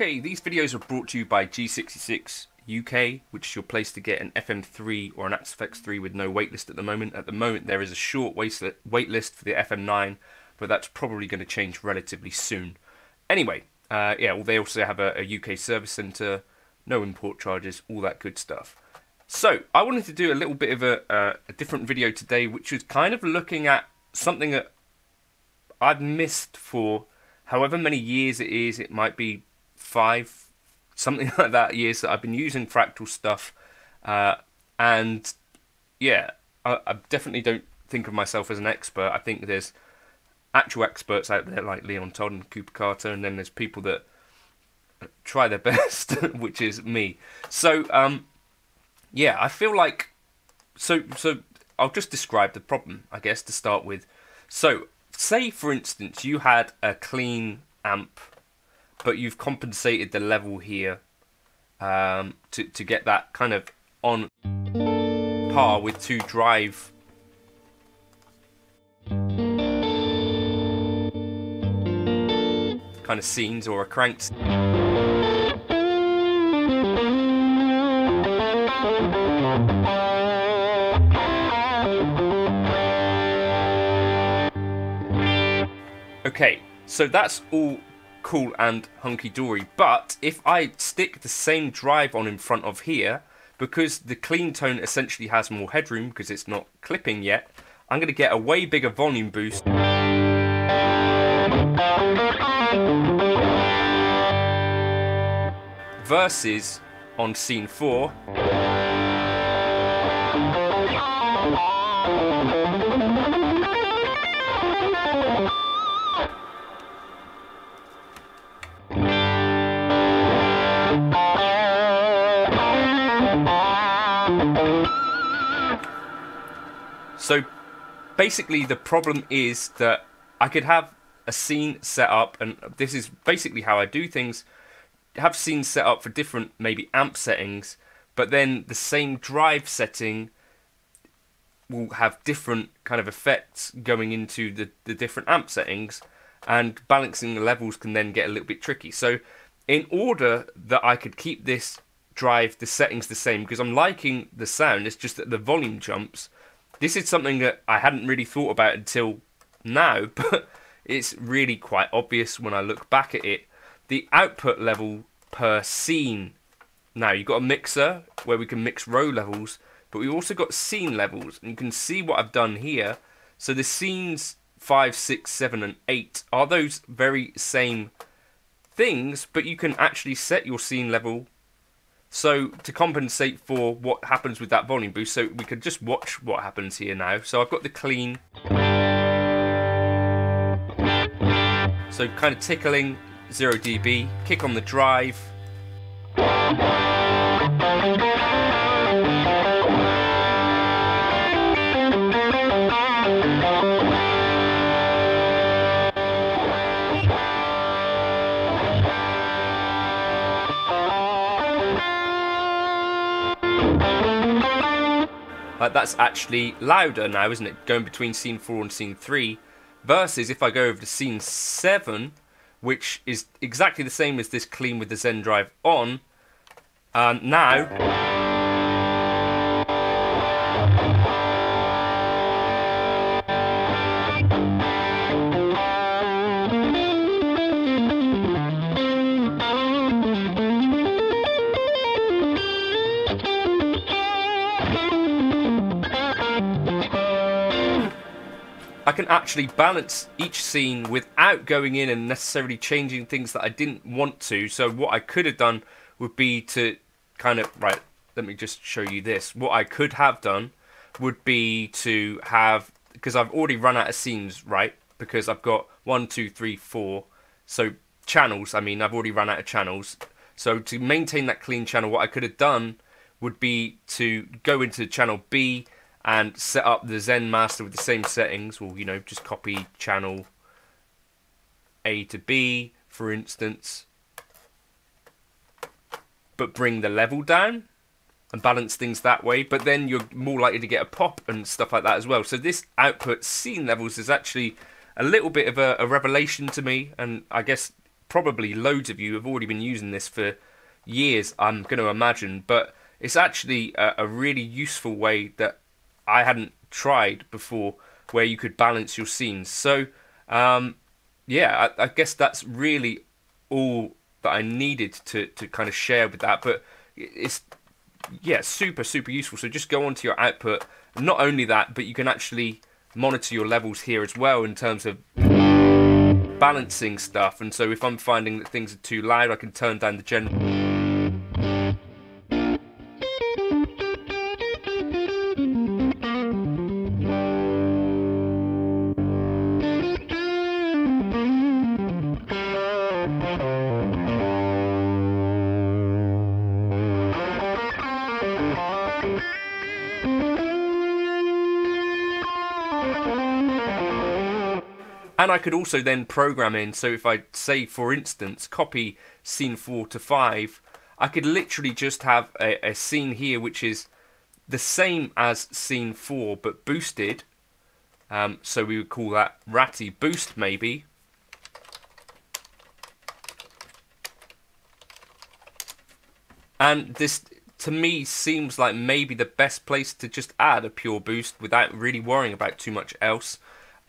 Okay, these videos are brought to you by G66 UK, which is your place to get an FM3 or an AXFX3 with no waitlist at the moment. At the moment, there is a short waitlist for the FM9, but that's probably going to change relatively soon. Anyway, yeah, well, they also have a UK service centre, no import charges, all that good stuff. So, I wanted to do a little bit of a different video today, which was kind of looking at something that I've missed for however many years it is. It might be 5, something like that, years that I've been using Fractal stuff, and yeah, I definitely don't think of myself as an expert. I think there's actual experts out there like Leon Todd and Cooper Carter, and then there's people that try their best, which is me. So yeah, I feel like so I'll just describe the problem, I guess, to start with. So say for instance you had a clean amp, but you've compensated the level here to get that kind of on par with 2 drive kind of scenes or a crank. Okay, so that's all cool and hunky-dory, but if I stick the same drive on in front of here, because the clean tone essentially has more headroom because it's not clipping yet, I'm going to get a way bigger volume boost versus on scene 4. So basically the problem is that I could have a scene set up, and this is basically how I do things, have scenes set up for different maybe amp settings, but then the same drive setting will have different kind of effects going into the different amp settings, and balancing the levels can then get a little bit tricky. So in order that I could keep this drive, the settings the same, because I'm liking the sound, it's just that the volume jumps. This is something that I hadn't really thought about until now, but it's really quite obvious when I look back at it. The output level per scene. Now, you've got a mixer where we can mix row levels. but we've also got scene levels, and you can see what I've done here. So the scenes 5, 6, 7 and 8 are those very same things, but you can actually set your scene level so to compensate for what happens with that volume boost. So we could just watch what happens here now. So I've got the clean, so kind of tickling 0 dB, kick on the drive, that's actually louder now, isn't it? Going between scene 4 and scene 3. Versus if I go over to scene 7, which is exactly the same as this clean with the Zen drive on. Now I can actually balance each scene without going in and necessarily changing things that I didn't want to. So what I could have done would be to kind of, right, let me just show you this. What I could have done would be to have, because I've already run out of scenes, right? Because I've got 1, 2, 3, 4. So channels, I mean, I've already run out of channels. So to maintain that clean channel, what I could have done would be to go into channel B and set up the Zen master with the same settings. Well, you know, just copy channel A to B, for instance, but bring the level down and balance things that way. But then you're more likely to get a pop and stuff like that as well. So this output scene levels is actually a little bit of a revelation to me, and I guess probably loads of you have already been using this for years, I'm going to imagine. But it's actually a really useful way that I hadn't tried before, where you could balance your scenes. So yeah, I guess that's really all that I needed to kind of share with that. But it's, yeah, super useful. So just go onto your output, and not only that, but you can actually monitor your levels here as well in terms of balancing stuff. And so if I'm finding that things are too loud, I can turn down the general. And I could also then program in, so if I say, for instance, copy scene 4 to 5, I could literally just have a scene here which is the same as scene 4 but boosted. So we would call that Ratty Boost maybe. And this, to me, seems like maybe the best place to just add a pure boost without really worrying about too much else.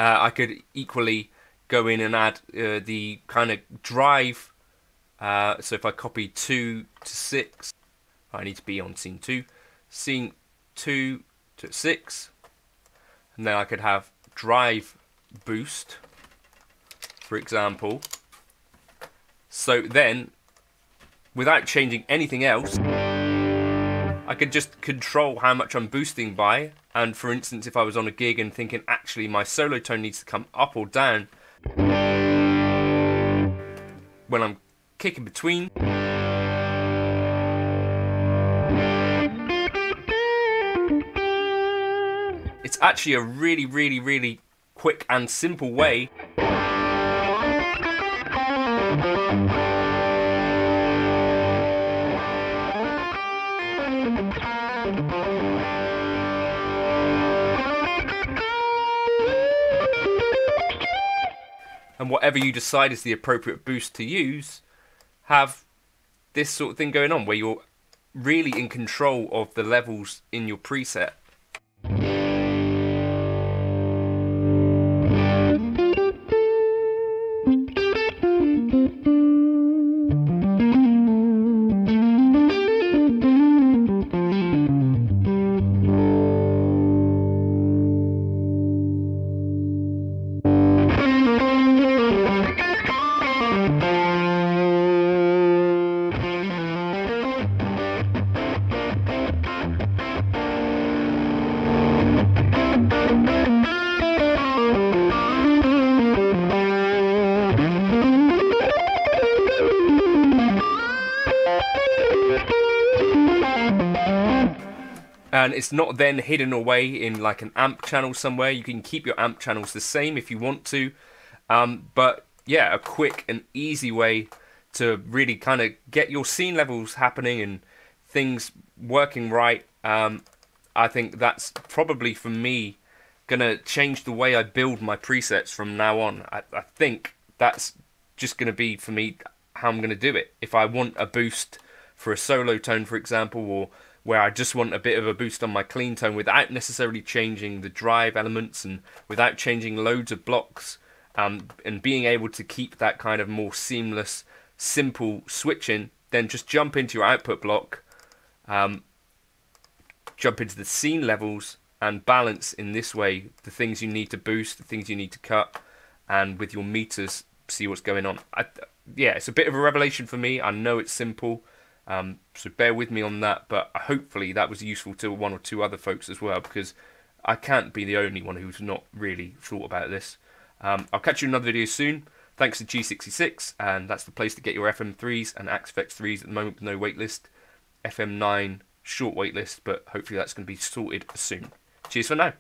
I could equally go in and add the kind of drive. So if I copy 2 to 6, I need to be on scene 2. Scene 2 to 6. And then I could have drive boost, for example. So then, without changing anything else, I could just control how much I'm boosting by. And for instance, if I was on a gig and thinking, actually, my solo tone needs to come up or down when I'm kicking between, it's actually a really quick and simple way and whatever you decide is the appropriate boost to use, have this sort of thing going on where you're really in control of the levels in your preset. and it's not then hidden away in like an amp channel somewhere. You can keep your amp channels the same if you want to, but yeah, a quick and easy way to really kind of get your scene levels happening and things working right. I think that's probably for me gonna change the way I build my presets from now on. I think that's just gonna be for me how I'm gonna do it. If I want a boost for a solo tone, for example, or where I just want a bit of a boost on my clean tone without necessarily changing the drive elements and without changing loads of blocks, and being able to keep that kind of more seamless, simple switching, then just jump into your output block, jump into the scene levels and balance in this way the things you need to boost, the things you need to cut, and with your meters see what's going on. Yeah, it's a bit of a revelation for me. I know it's simple, so bear with me on that, but hopefully that was useful to one or two other folks as well, because I can't be the only one who's not really thought about this. I'll catch you in another video soon. Thanks to G66, and that's the place to get your FM3s and AXFX3s at the moment with no waitlist. FM9 short waitlist, but hopefully that's going to be sorted soon. Cheers for now.